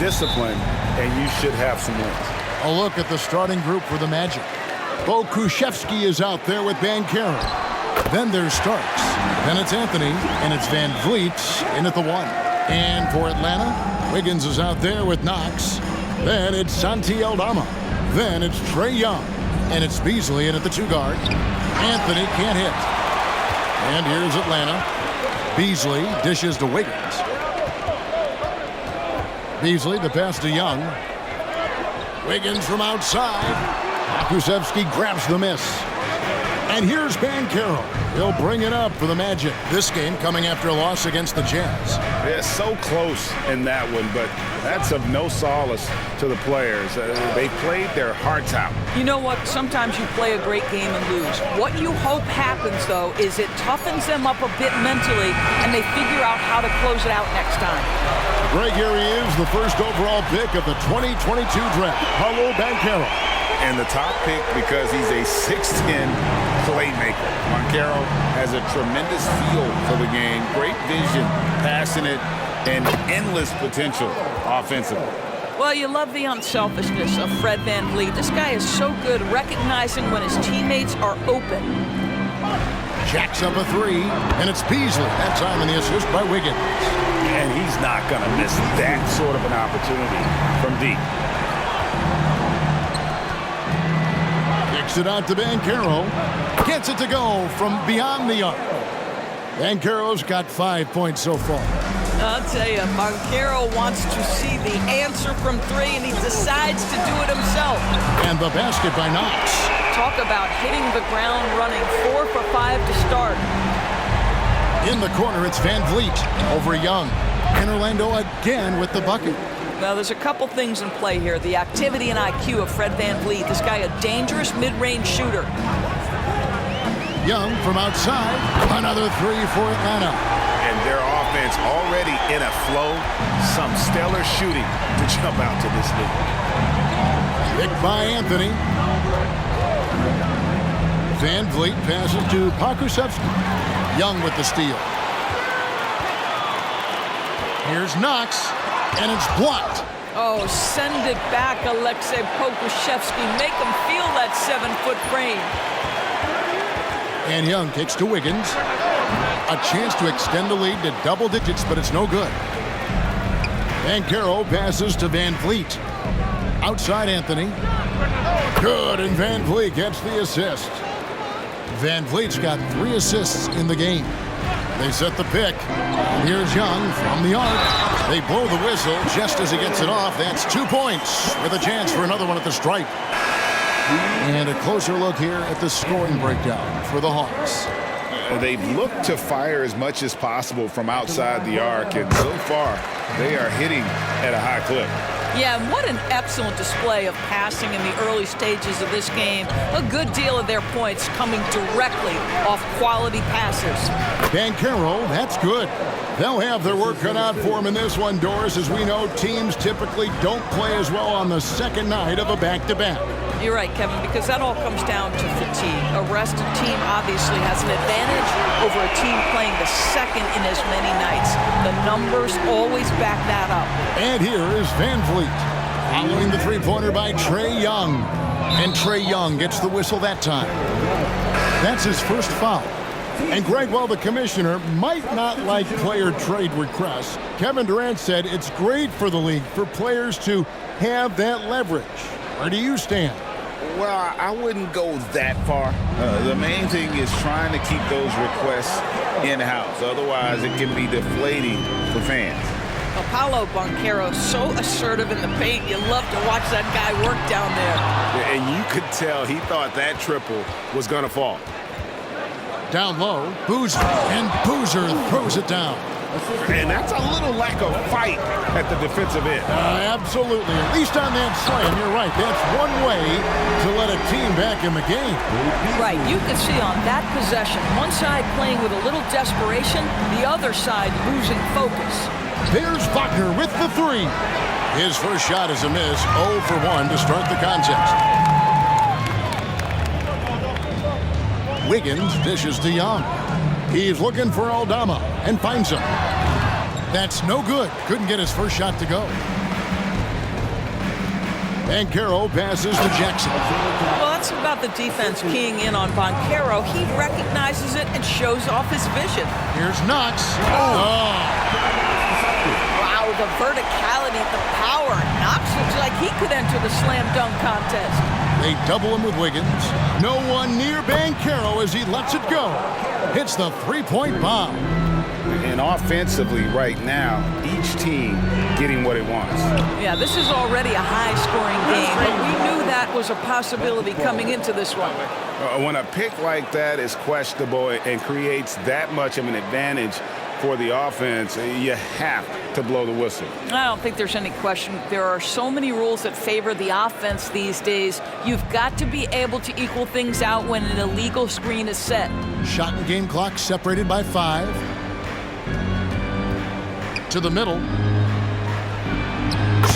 discipline, and you should have some wins. A look at the starting group for the Magic. Bo Krzyzewski is out there with Banchero. Then there's Starks. Then it's Anthony, and it's Van Vliet in at the 1. And for Atlanta, Wiggins is out there with Knox. Then it's Santi Aldama. Then it's Trae Young. And it's Beasley in at the 2 guard. Anthony can't hit. And here's Atlanta. Beasley dishes to Wiggins. Beasley, the pass to Young. Wiggins from outside. Krzyzewski grabs the miss. And here's Banchero. He'll bring it up for the Magic. This game coming after a loss against the Jazz. Yeah, so close in that one, but that's of no solace to the players. They played their hearts out. You know what? Sometimes you play a great game and lose. What you hope happens, though, is it toughens them up a bit mentally, and they figure out how to close it out next time. Greg, here he is, the first overall pick of the 2022 draft, Paolo Banchero. And the top pick because he's a 6'10 playmaker. Banchero has a tremendous feel for the game, great vision, passing it, and endless potential offensively. Well, you love the unselfishness of Fred VanVleet. This guy is so good recognizing when his teammates are open. Jacks up a 3, and it's Beasley. That time in the assist by Wiggins. And he's not going to miss that sort of an opportunity from deep. Kicks it out to Banchero. Gets it to go from beyond the arc. Banchero's got 5 points so far. I'll tell you, Banchero wants to see the answer from 3, and he decides to do it himself. And the basket by Knox. Talk about hitting the ground running. 4 for 5 to start. In the corner, it's Van Vliet over Young. And Orlando again with the bucket. Now, there's a couple things in play here. The activity and IQ of Fred VanVleet. This guy, a dangerous mid-range shooter. Young from outside. Another 3 for Atlanta. And their offense already in a flow. Some stellar shooting to jump out to this league. Picked by Anthony. Van Vliet passes to Krzyzewski. Young with the steal. Here's Knox, and it's blocked. Oh, send it back, Alexei Pokusevski. Make him feel that 7-foot frame. And Young kicks to Wiggins. A chance to extend the lead to double digits, but it's no good. Banchero passes to Van Vliet. Outside Anthony. Good, and Van Vliet gets the assist. Van Vliet's got 3 assists in the game. They set the pick. Here's Young from the arc. They blow the whistle just as he gets it off. That's 2 points with a chance for another one at the stripe. And a closer look here at the scoring breakdown for the Hawks. They've looked to fire as much as possible from outside the arc, and so far they are hitting at a high clip. Yeah, and what an excellent display of passing in the early stages of this game. A good deal of their points coming directly off quality passes. Banchero, that's good. They'll have their work cut out for them in this one, Doris. As we know, teams typically don't play as well on the second night of a back-to-back. You're right, Kevin, because that all comes down to fatigue. A rested team obviously has an advantage over a team playing the second in as many nights. The numbers always back that up. And here is Van Vliet, following the three-pointer by Trae Young. And Trae Young gets the whistle that time. That's his first foul. And Greg, while the commissioner might not like player trade requests, Kevin Durant said it's great for the league for players to have that leverage. Where do you stand? Well, I wouldn't go that far. The main thing is trying to keep those requests in-house. Otherwise, it can be deflating for fans. Paolo Banchero, so assertive in the paint. You love to watch that guy work down there. And you could tell he thought that triple was going to fall. Down low, Boozer, and Boozer throws it down. And that's a little lack of fight at the defensive end. Absolutely. At least on that slam, you're right. That's one way to let a team back in the game. Right. You can see on that possession, one side playing with a little desperation, the other side losing focus. There's Wagner with the 3. His first shot is a miss. 0 for 1 to start the contest. Wiggins dishes to Young. He's looking for Aldama and finds him. That's no good. Couldn't get his first shot to go. Banchero passes to Jackson. Well, that's about the defense keying in on Banchero. He recognizes it and shows off his vision. Here's Knox. Wow, the verticality, the power. Knox looks like he could enter the slam dunk contest. They double him with Wiggins. No one near Banchero as he lets it go. Hits the three-point bomb. And offensively right now, each team getting what it wants. Yeah, this is already a high-scoring game, but we knew that was a possibility coming into this one. When a pick like that is questionable and creates that much of an advantage for the offense, you have to blow the whistle. I don't think there's any question. There are so many rules that favor the offense these days. You've got to be able to equal things out when an illegal screen is set. Shot and game clock separated by 5. To the middle.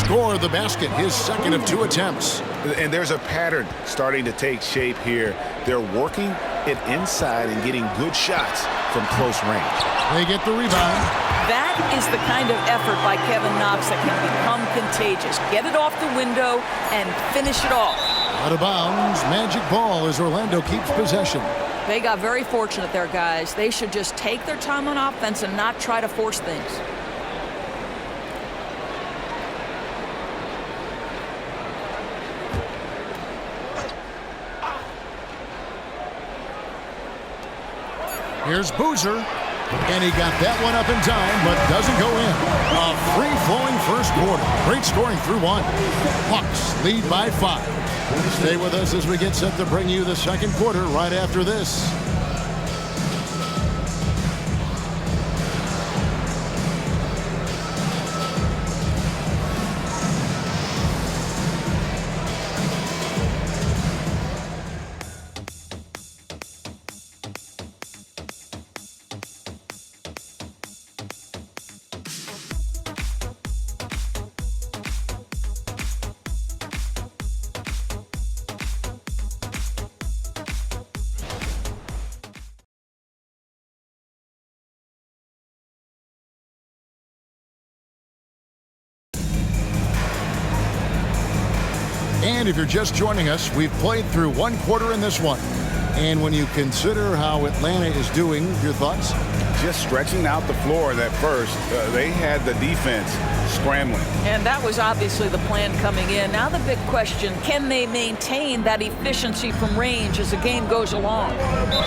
Score the basket, his second of 2 attempts. And there's a pattern starting to take shape here. They're working it inside and getting good shots from close range. They get the rebound. That is the kind of effort by Kevin Knox that can become contagious. Get it off the window and finish it off. Out of bounds, magic ball as Orlando keeps possession. They got very fortunate there, guys. They should just take their time on offense and not try to force things. Here's Boozer, and he got that one up in time, but doesn't go in. A free-flowing first quarter. Great scoring through 1. Hawks lead by 5. Stay with us as we get set to bring you the second quarter right after this. And if you're just joining us, we've played through 1 quarter in this one. And when you consider how Atlanta is doing, your thoughts? Just stretching out the floor at first. They had the defense scrambling. And that was obviously the plan coming in. Now the big question, can they maintain that efficiency from range as the game goes along?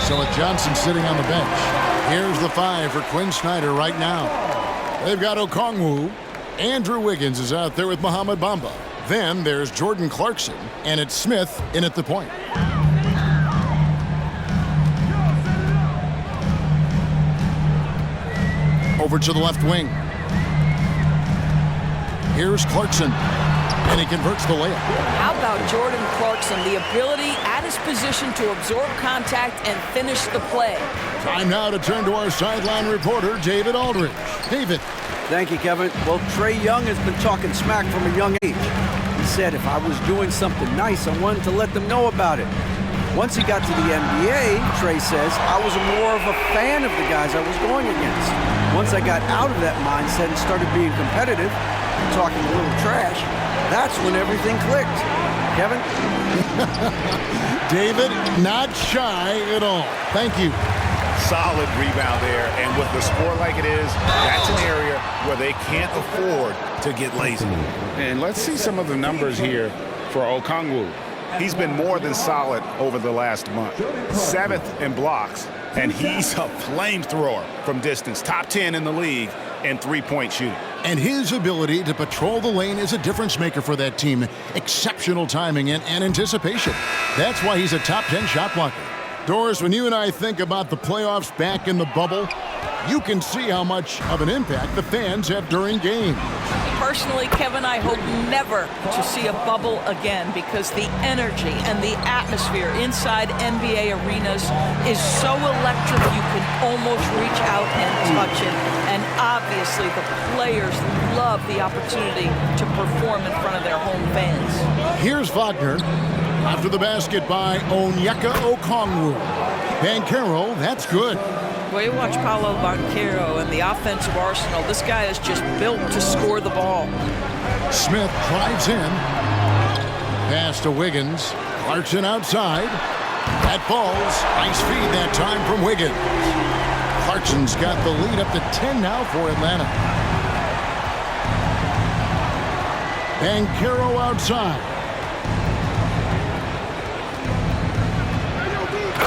So with Johnson sitting on the bench, here's the 5 for Quinn Snyder right now. They've got Okongwu. Andrew Wiggins is out there with Mohamed Bamba. Then there's Jordan Clarkson, and it's Smith in at the point. Over to the left wing. Here's Clarkson, and he converts the layup. How about Jordan Clarkson, the ability at his position to absorb contact and finish the play? Time now to turn to our sideline reporter, David Aldridge. David. Thank you, Kevin. Well, Trae Young has been talking smack from a young age. He said if I was doing something nice, I wanted to let them know about it. Once he got to the NBA, Trae says, I was more of a fan of the guys I was going against. Once I got out of that mindset and started being competitive, talking a little trash, that's when everything clicked. Kevin? David, not shy at all. Thank you. Solid rebound there, and with the score like it is, that's an area where they can't afford to get lazy. And let's see some of the numbers here for Okongwu. He's been more than solid over the last month. 7th in blocks, and he's a flamethrower from distance. Top 10 in the league in three-point shooting. And his ability to patrol the lane is a difference maker for that team. Exceptional timing and anticipation. That's why he's a top 10 shot blocker. Doris, when you and I think about the playoffs back in the bubble, you can see how much of an impact the fans have during games. Personally, Kevin, I hope never to see a bubble again because the energy and the atmosphere inside NBA arenas is so electric you can almost reach out and touch it. And obviously the players love the opportunity to perform in front of their home fans. Here's Wagner. After the basket by Onyeka Okongwu. Banchero, that's good. Well, you watch Paolo Banchero and the offensive arsenal. This guy is just built to score the ball. Smith drives in. Pass to Wiggins. Clarkson outside. That falls. Nice feed that time from Wiggins. Clarkson's got the lead up to 10 now for Atlanta. Banchero outside.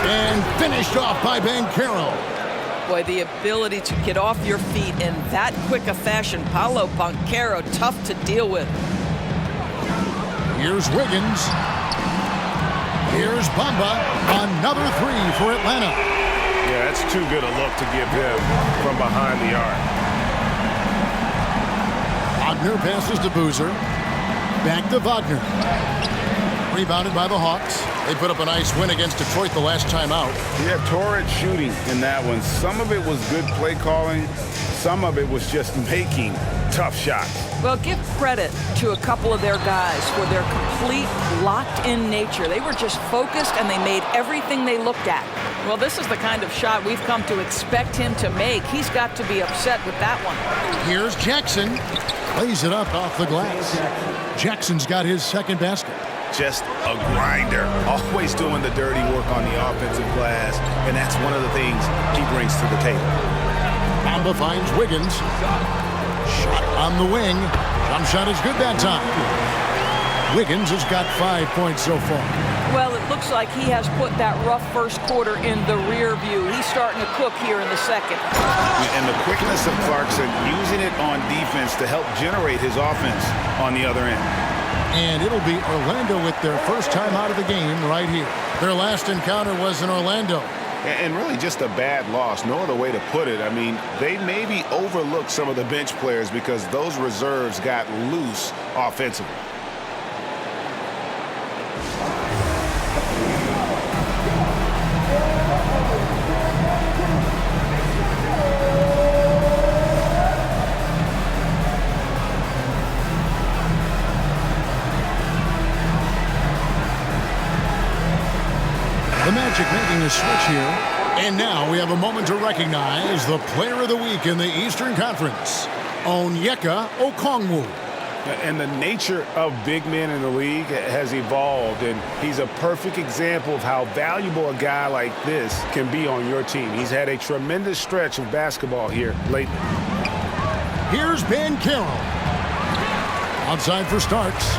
And finished off by Banchero. Boy, the ability to get off your feet in that quick a fashion. Paolo Banchero, tough to deal with. Here's Wiggins. Here's Bamba. Another three for Atlanta. Yeah, that's too good a look to give him from behind the arc. Wagner passes to Boozer. Back to Wagner. Rebounded by the Hawks. They put up a nice win against Detroit the last time out. Yeah, torrid shooting in that one. Some of it was good play calling. Some of it was just making tough shots. Well, give credit to a couple of their guys for their complete locked-in nature. They were just focused, and they made everything they looked at. Well, this is the kind of shot we've come to expect him to make. He's got to be upset with that one. Here's Jackson. Lays it up off the glass. Jackson's got his second basket. Just a grinder, always doing the dirty work on the offensive glass, and that's one of the things he brings to the table. Bamba finds Wiggins. Shot on the wing. Jump shot is good that time. Wiggins has got 5 points so far. Well, it looks like he has put that rough first quarter in the rear view. He's starting to cook here in the second. And the quickness of Clarkson, using it on defense to help generate his offense on the other end. And it'll be Orlando with their first time out of the game right here. Their last encounter was in Orlando. And really just a bad loss. No other way to put it. I mean, they maybe overlooked some of the bench players because those reserves got loose offensively. The Magic making a switch here. And now we have a moment to recognize the player of the week in the Eastern Conference, Onyeka Okongwu. And the nature of big men in the league has evolved, and he's a perfect example of how valuable a guy like this can be on your team. He's had a tremendous stretch of basketball here lately. Here's Banchero. Outside for Starks.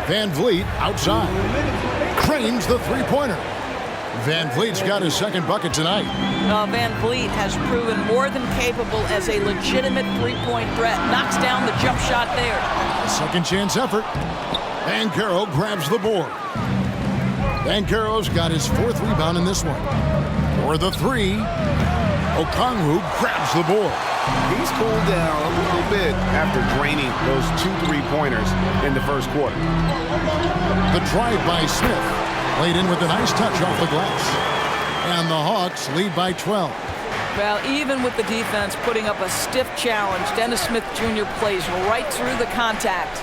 Van Vliet outside. Cranes the three-pointer. Van Vliet's got his second bucket tonight. Van Vliet has proven more than capable as a legitimate three-point threat. Knocks down the jump shot there. A second chance effort. Banchero grabs the board. Banchero's got his fourth rebound in this one. For the three, Okongwu grabs the board. He's cooled down a little bit after draining those 2 3-pointers in the first quarter. The drive by Smith. Played in with a nice touch off the glass. And the Hawks lead by 12. Well, even with the defense putting up a stiff challenge, Dennis Smith Jr. plays right through the contact.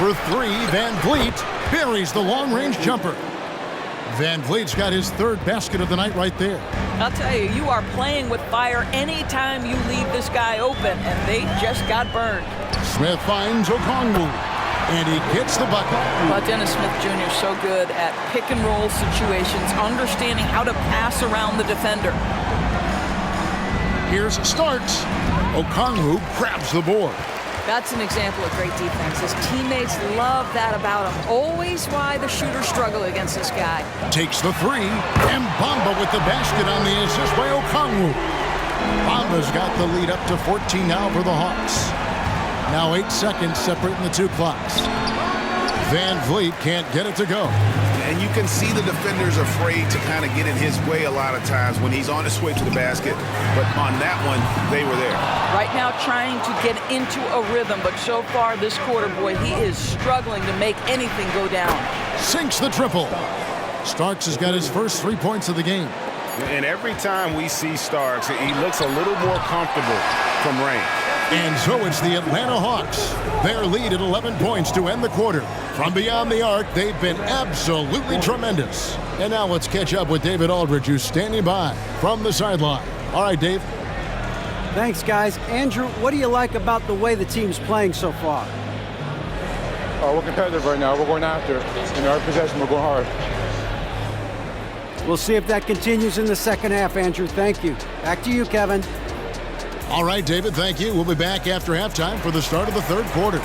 For three, Van Vliet buries the long-range jumper. Van Vliet's got his third basket of the night right there. I'll tell you, you are playing with fire anytime you leave this guy open, and they just got burned. Smith finds Okongwu, and he gets the bucket. Well, Dennis Smith Jr. is so good at pick-and-roll situations, understanding how to pass around the defender. Here's Starks. Okongwu grabs the board. That's an example of great defense. His teammates love that about him. Always why the shooters struggle against this guy. Takes the three, and Bamba with the basket on the assist by Okongwu. Bamba's got the lead up to 14 now for the Hawks. Now 8 seconds separating the two clocks. Van Vliet can't get it to go. And you can see the defenders afraid to kind of get in his way a lot of times when he's on his way to the basket. But on that one, they were there. Right now trying to get into a rhythm, but so far this quarter, boy, he is struggling to make anything go down. Sinks the triple. Starks has got his first 3 points of the game. And every time we see Starks, he looks a little more comfortable from range. And so it's the Atlanta Hawks. Their lead at 11 points to end the quarter. From beyond the arc, they've been absolutely tremendous. And now let's catch up with David Aldridge, who's standing by from the sideline. All right, Dave. Thanks, guys. Andrew, what do you like about the way the team's playing so far? We're competitive right now. We're going after it. In our possession, we're going hard. We'll see if that continues in the second half, Andrew. Thank you. Back to you, Kevin. All right, David, thank you. We'll be back after halftime for the start of the third quarter.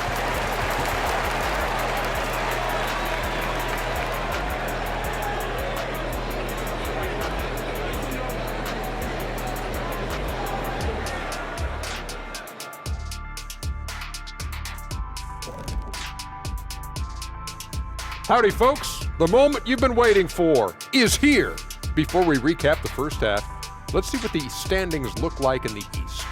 Howdy, folks. The moment you've been waiting for is here. Before we recap the first half, let's see what the standings look like in the East.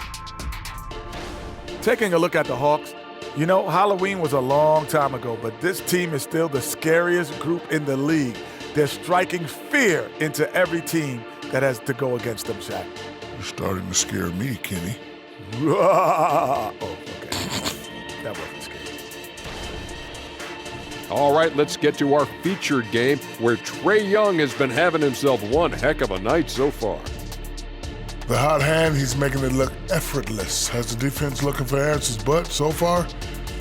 Taking a look at the Hawks, you know, Halloween was a long time ago, but this team is still the scariest group in the league. They're striking fear into every team that has to go against them, Shaq. You're starting to scare me, Kenny. Oh, okay. That wasn't scary. All right, let's get to our featured game where Trae Young has been having himself one heck of a night so far. The hot hand, he's making it look effortless. Has the defense looking for answers, but so far,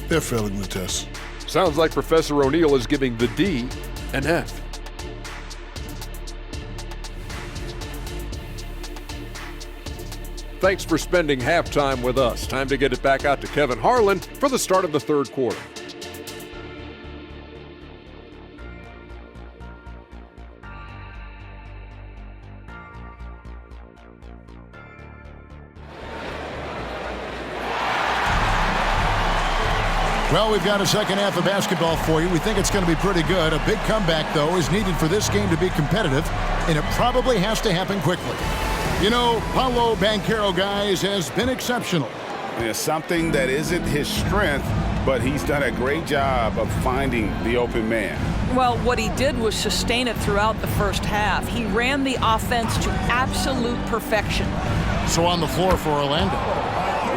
they're failing the test. Sounds like Professor O'Neal is giving the D an F. Thanks for spending halftime with us. Time to get it back out to Kevin Harlan for the start of the third quarter. Well, we've got a second half of basketball for you. We think it's going to be pretty good. A big comeback, though, is needed for this game to be competitive, and it probably has to happen quickly. You know, Paolo Banchero, guys, has been exceptional. It's something that isn't his strength, but he's done a great job of finding the open man. Well, what he did was sustain it throughout the first half. He ran the offense to absolute perfection. So on the floor for Orlando,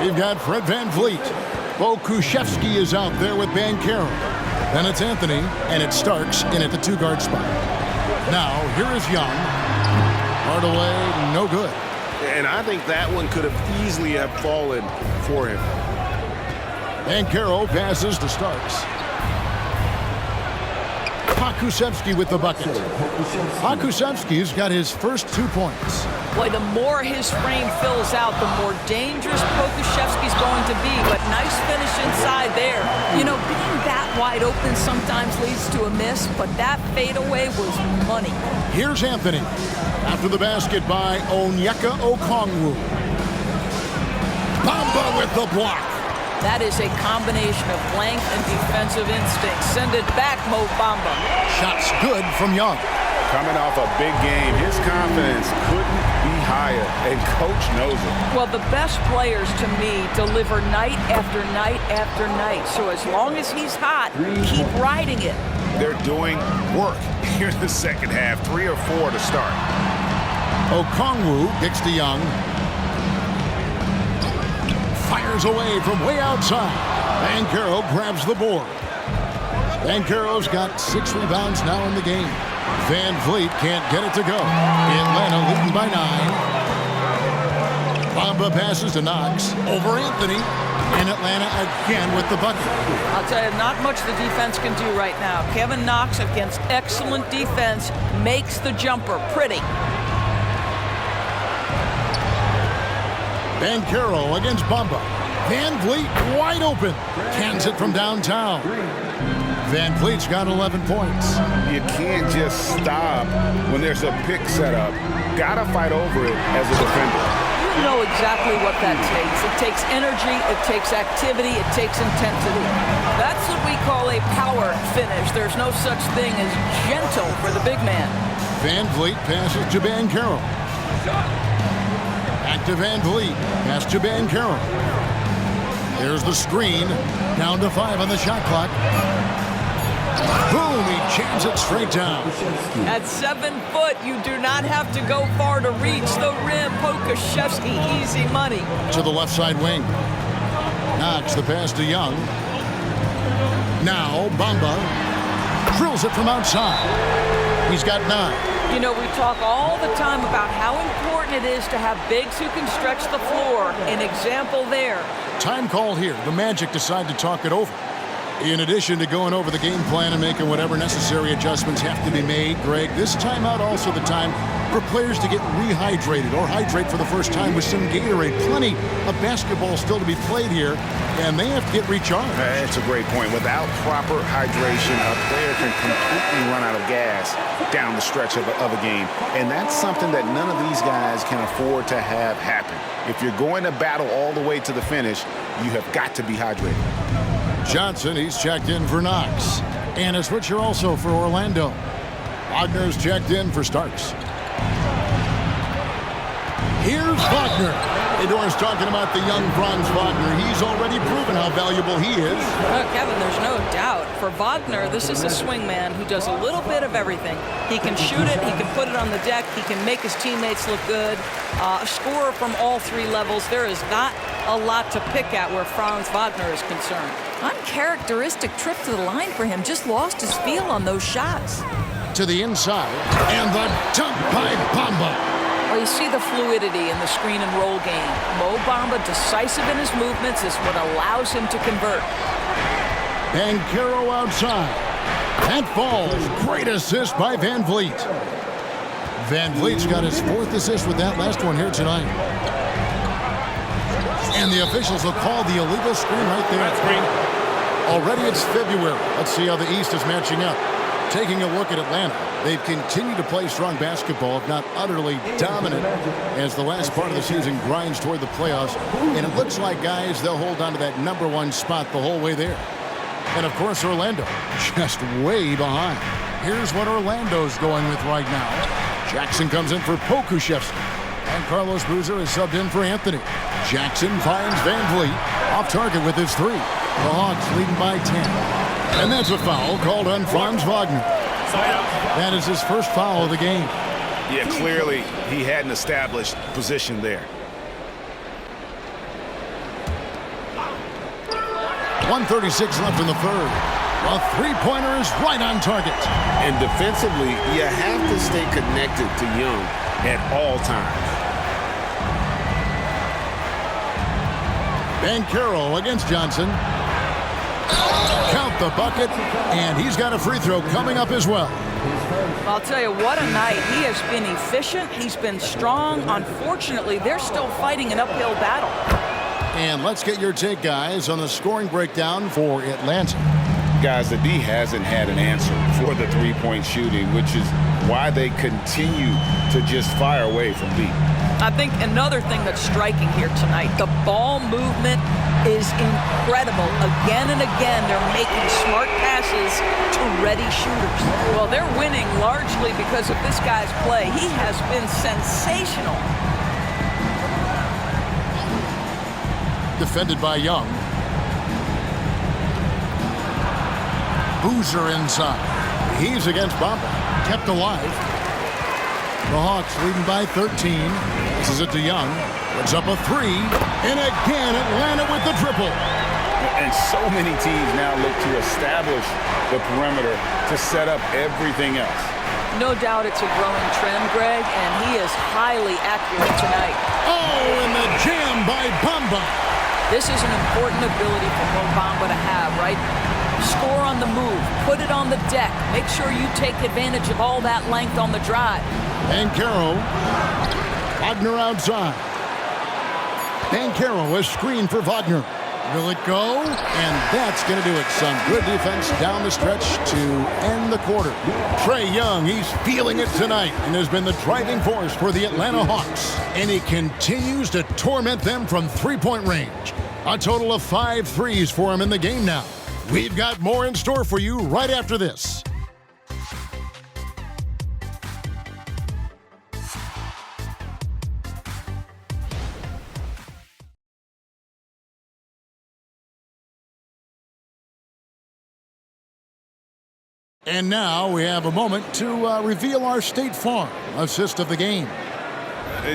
we've got Fred VanVleet. Bo Krzyzewski is out there with Banchero. Then it's Anthony, and it's Starks in at the two-guard spot. Now, here is Young. Hardaway, no good. And I think that one could have easily have fallen for him. Banchero passes to Starks. Krzyzewski with the bucket. Krzyzewski's got his first 2 points. Boy, the more his frame fills out, the more dangerous Pokusevski's going to be. But nice finish inside there. You know, being that wide open sometimes leads to a miss, but that fadeaway was money. Here's Anthony. After the basket by Onyeka Okongwu. Bamba with the block. That is a combination of length and defensive instinct. Send it back, Mo Bamba. Shots good from Young. Coming off a big game, his confidence couldn't be higher, and coach knows it. Well, the best players, to me, deliver night after night after night. So as long as he's hot, keep riding it. They're doing work here in the second half, 3 or 4 to start. Okongwu kicks to Young. Fires away from way outside. Banchero grabs the board. Banchero's got 6 rebounds now in the game. VanVleet can't get it to go. Atlanta leading by 9. Bamba passes to Knox over Anthony. And Atlanta again with the bucket. I'll tell you, not much the defense can do right now. Kevin Knox, against excellent defense, makes the jumper pretty. Banchero against Bamba. VanVleet wide open. Cans it from downtown. VanVleet's got 11 points. You can't just stop when there's a pick set up. Gotta fight over it as a defender. You know exactly what that takes. It takes energy, it takes activity, it takes intensity. That's what we call a power finish. There's no such thing as gentle for the big man. VanVleet passes to Banchero. Back to VanVleet. Pass to Banchero. There's the screen. Down to 5 on the shot clock. Boom! He jams it straight down. At 7 foot, you do not have to go far to reach the rim. Pokusevski, easy money. To the left side wing. Knox the pass to Young. Now Bamba drills it from outside. He's got 9. You know, we talk all the time about how important it is to have bigs who can stretch the floor. An example there. Time call here. The Magic decide to talk it over. In addition to going over the game plan and making whatever necessary adjustments have to be made, Greg, this timeout also the time for players to get rehydrated or hydrate for the first time with some Gatorade. Plenty of basketball still to be played here, and they have to get recharged. That's a great point. Without proper hydration, a player can completely run out of gas down the stretch of a game. And that's something that none of these guys can afford to have happen. If you're going to battle all the way to the finish, you have got to be hydrated. Johnson, he's checked in for Knox. And a switcher also for Orlando. Wagner's checked in for Starks. Here's Wagner. Edor's talking about the young Franz Wagner. He's already proven how valuable he is. Kevin, there's no doubt. For Wagner, this is a swingman who does a little bit of everything. He can shoot it, he can put it on the deck, he can make his teammates look good. A scorer from all three levels. There is not a lot to pick at where Franz Wagner is concerned. Uncharacteristic trip to the line for him. Just lost his feel on those shots. To the inside. And the dunk by Bamba. Well, you see the fluidity in the screen and roll game. Mo Bamba, decisive in his movements, is what allows him to convert. Banchero outside. That falls. Great assist by Van Vliet. Van Vliet's got his fourth assist with that last one here tonight. And the officials will call the illegal screen right there. Already it's February. Let's see how the East is matching up. Taking a look at Atlanta, they've continued to play strong basketball, if not utterly dominant, as the last part of the season grinds toward the playoffs. And it looks like, guys, they'll hold on to that #1 spot the whole way there. And, of course, Orlando just way behind. Here's what Orlando's going with right now. Jackson comes in for Pokuševski. And Carlos Boozer is subbed in for Anthony. Jackson finds Van Vliet off target with his three. The Hawks leading by 10. And that's a foul called on Franz Wagner. That is his first foul of the game. Yeah, clearly he hadn't established position there. 1:36 left in the third. A three-pointer is right on target. And defensively, you have to stay connected to Young at all times. Banchero against Johnson. Count the bucket, and he's got a free throw coming up as well. I'll tell you, what a night. He has been efficient. He's been strong. Unfortunately, they're still fighting an uphill battle. And let's get your take, guys, on the scoring breakdown for Atlanta. Guys, the D hasn't had an answer for the three-point shooting, which is why they continue to just fire away from deep. I think another thing that's striking here tonight, the ball movement is incredible. Again and again, they're making smart passes to ready shooters. Well, they're winning largely because of this guy's play. He has been sensational. Defended by Young. Boozer inside. He's against Bamba. Kept alive. The Hawks leading by 13. This is it to Young. Puts up a three. And again, Atlanta with the triple. And so many teams now look to establish the perimeter to set up everything else. No doubt it's a growing trend, Greg, and he is highly accurate tonight. Oh, and the jam by Bamba. This is an important ability for Mo Bamba to have, right? Score on the move, put it on the deck, make sure you take advantage of all that length on the drive. Banchero, Wagner outside. Banchero, a screen for Wagner. Will it go? And that's going to do it. Some good defense down the stretch to end the quarter. Trae Young, he's feeling it tonight and has been the driving force for the Atlanta Hawks. And he continues to torment them from three-point range. A total of 5 threes for him in the game now. We've got more in store for you right after this. And now we have a moment to reveal our State Farm assist of the game.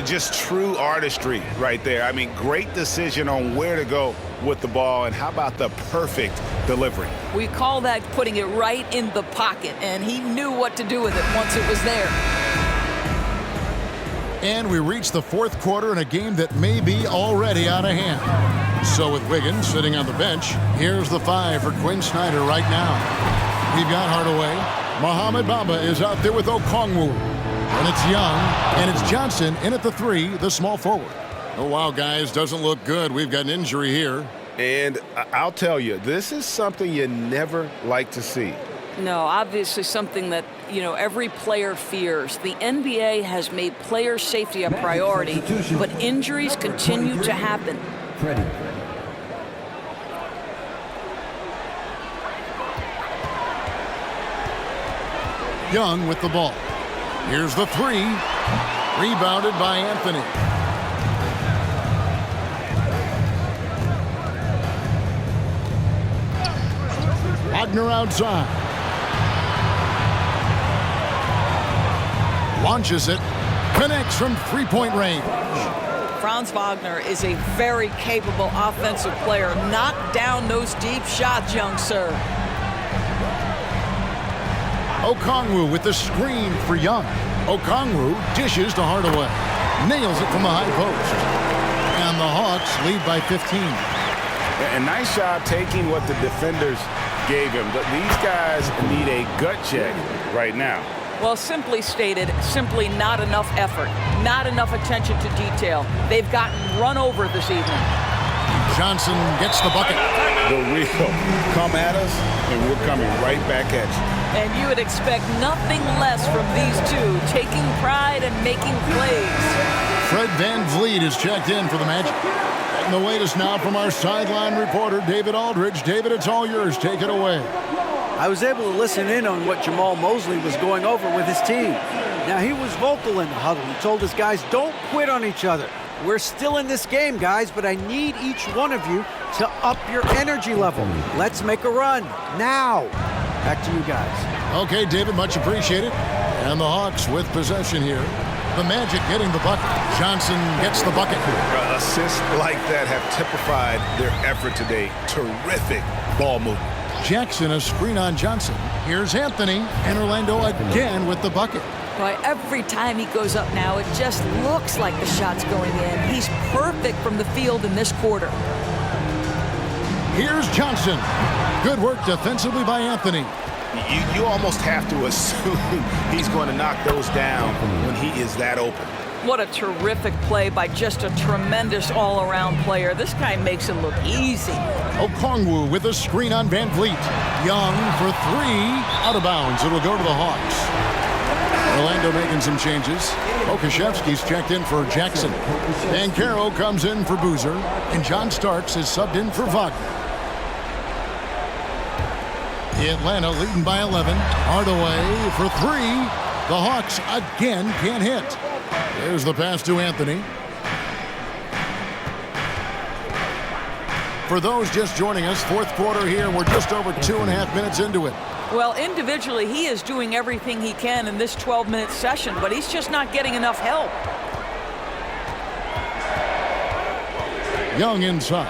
Just true artistry right there. I mean, great decision on where to go with the ball, and how about the perfect delivery? We call that putting it right in the pocket, and he knew what to do with it once it was there. And we reach the fourth quarter in a game that may be already out of hand. So with Wiggins sitting on the bench, here's the 5 for Quinn Snyder right now. We've got Hardaway. Mohamed Bamba is out there with Okongwu. And it's Young, and it's Johnson in at the 3, the small forward. Oh, wow, guys, doesn't look good. We've got an injury here. And I'll tell you, this is something you never like to see. No, obviously something that, every player fears. The NBA has made player safety a priority, but injuries continue to happen. Young with the ball. Here's the 3. Rebounded by Anthony. Wagner outside. Launches it. Connects from three-point range. Franz Wagner is a very capable offensive player. Knock down those deep shots, young sir. Okongwu with the screen for Young. Okongwu dishes to Hardaway. Nails it from the high post. And the Hawks lead by 15. A nice job taking what the defenders gave him. But these guys need a gut check right now. Well, simply stated, simply not enough effort, not enough attention to detail. They've gotten run over this evening. Johnson gets the bucket. The real come at us, and we're coming right back at you. And you would expect nothing less from these two, taking pride and making plays. Fred VanVleet is checked in for the Magic. And the latest now from our sideline reporter, David Aldridge. David, it's all yours. Take it away. I was able to listen in on what Jamal Mosley was going over with his team. Now, he was vocal in the huddle. He told his guys, don't quit on each other. We're still in this game, guys, but I need each one of you to up your energy level. Let's make a run now. Back to you guys. Okay, David, much appreciated. And the Hawks with possession here. The Magic getting the bucket. Johnson gets the bucket. Assists like that have typified their effort today. Terrific ball movement. Jackson, a screen on Johnson. Here's Anthony, and Orlando again with the bucket. Boy, every time he goes up now, it just looks like the shot's going in. He's perfect from the field in this quarter. Here's Johnson. Good work defensively by Anthony. You almost have to assume he's going to knock those down when he is that open. What a terrific play by just a tremendous all-around player. This guy makes it look easy. Okongwu with a screen on VanVleet. Young for 3. Out of bounds. It'll go to the Hawks. Orlando making some changes. Okashevsky's checked in for Jackson. Banchero comes in for Boozer. And John Starks is subbed in for Wagner. Atlanta leading by 11. Hardaway for 3. The Hawks again can't hit. There's the pass to Anthony. For those just joining us, fourth quarter here. We're just over 2.5 minutes into it. Well, individually, he is doing everything he can in this 12-minute session, but he's just not getting enough help. Young inside.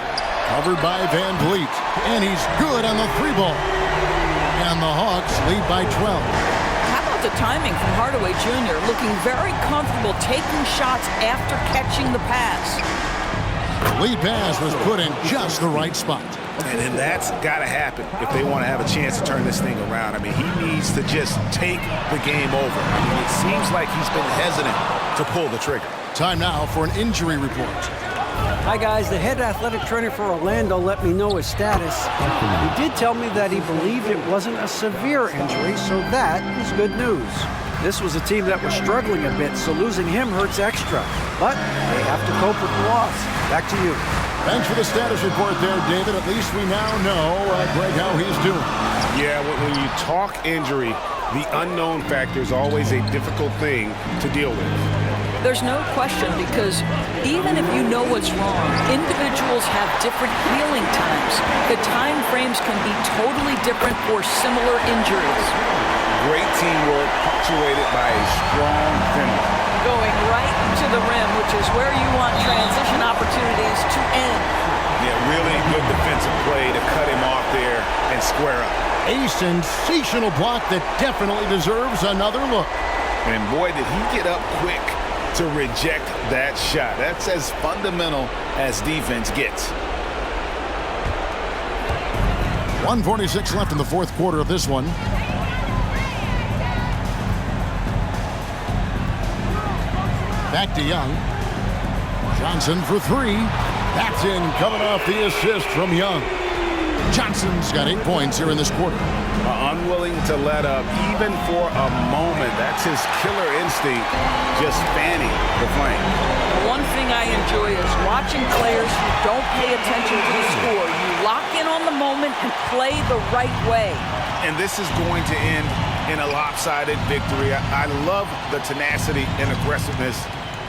Covered by VanVleet. And he's good on the 3-ball. And the Hawks lead by 12. How about the timing from Hardaway Jr., looking very comfortable taking shots after catching the pass. The lead pass was put in just the right spot. And that's got to happen if they want to have a chance to turn this thing around. I mean, he needs to just take the game over. I mean, it seems like he's been hesitant to pull the trigger. Time now for an injury report. Hi, guys. The head athletic trainer for Orlando let me know his status. He did tell me that he believed it wasn't a severe injury, so that is good news. This was a team that was struggling a bit, so losing him hurts extra. But they have to cope with the loss. Back to you. Thanks for the status report there, David. At least we now know, Greg, how he's doing. Yeah, when you talk injury, the unknown factor is always a difficult thing to deal with. There's no question, because even if you know what's wrong, individuals have different healing times. The time frames can be totally different for similar injuries. Great teamwork punctuated by a strong finish. Going right to the rim, which is where you want transition opportunities to end. Yeah, really good defensive play to cut him off there and square up. A sensational block that definitely deserves another look. And boy, did he get up quick to reject that shot. That's as fundamental as defense gets. 1:46 left in the fourth quarter of this one. Back to Young. Johnson for three. That's in, coming off the assist from Young. Johnson's got 8 points here in this quarter. Unwilling to let up even for a moment. That's his killer instinct, just fanning the flame. One thing I enjoy is watching players who don't pay attention to the score. You lock in on the moment and play the right way. And this is going to end in a lopsided victory. I love the tenacity and aggressiveness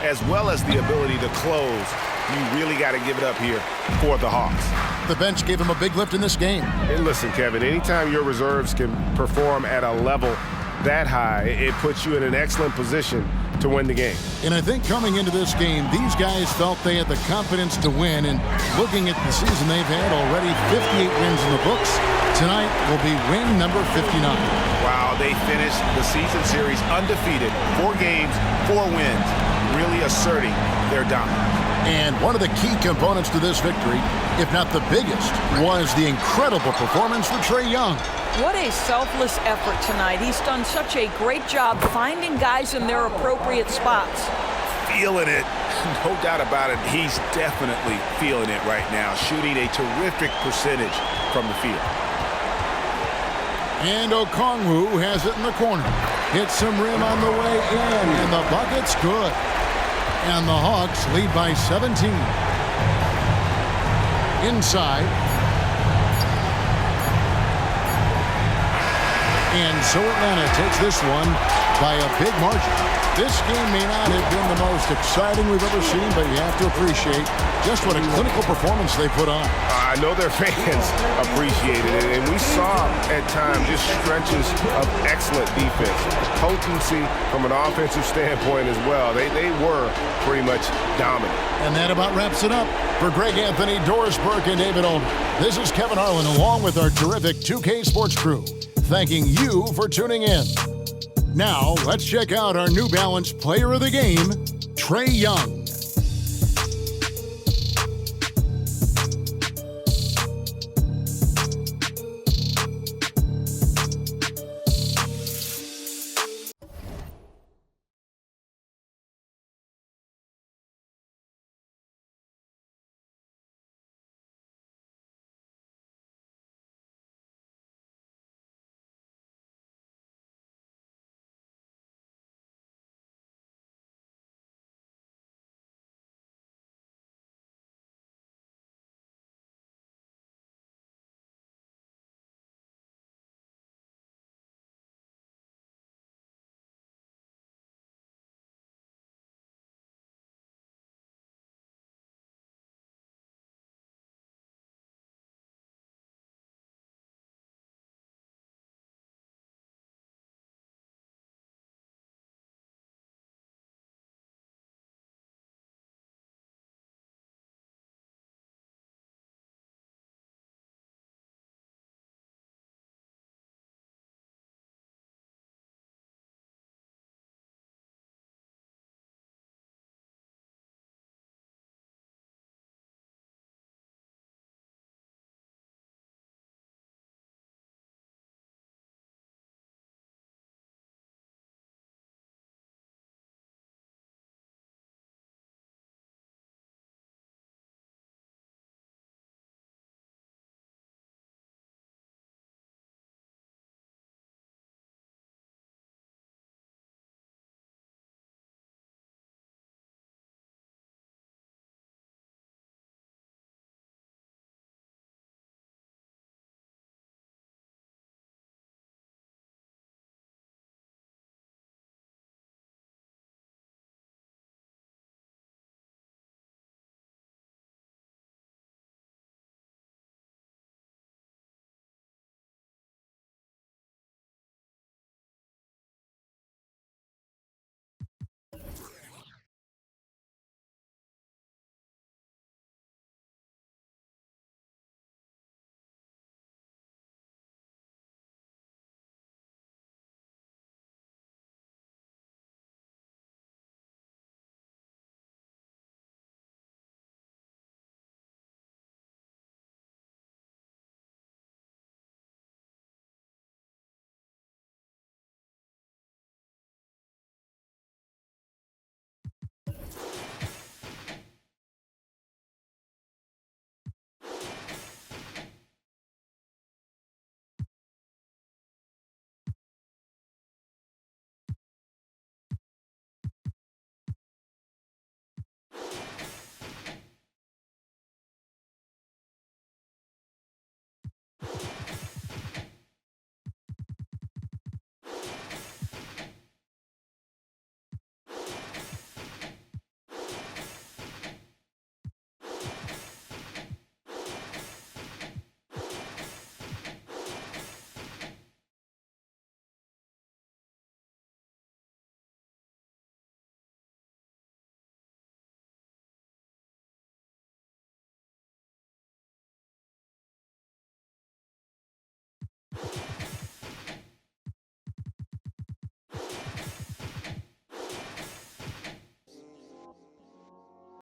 as well as the ability to close. You really got to give it up here for the Hawks. The bench gave him a big lift in this game. And listen, Kevin, anytime your reserves can perform at a level that high, it puts you in an excellent position to win the game. And I think coming into this game, these guys felt they had the confidence to win. And looking at the season they've had already, 58 wins in the books. Tonight will be win number 59. Wow, they finished the season series undefeated. 4 games, 4 wins, really asserting their dominance. And one of the key components to this victory, if not the biggest, was the incredible performance from Trae Young. What a selfless effort tonight. He's done such a great job finding guys in their appropriate spots. Feeling it, no doubt about it. He's definitely feeling it right now, shooting a terrific percentage from the field. And Okongwu has it in the corner. Hits some rim on the way in, and the bucket's good. And the Hawks lead by 17. Inside. And so Atlanta takes this one by a big margin. This game may not have been the most exciting we've ever seen, but you have to appreciate just what a clinical performance they put on. I know their fans appreciated it, and we saw at times just stretches of excellent defense. Potency from an offensive standpoint as well. They were pretty much dominant. And that about wraps it up. For Greg Anthony, Doris Burke, and David Olney, this is Kevin Harlan along with our terrific 2K Sports crew, thanking you for tuning in. Now, let's check out our New Balance Player of the Game, Trae Young.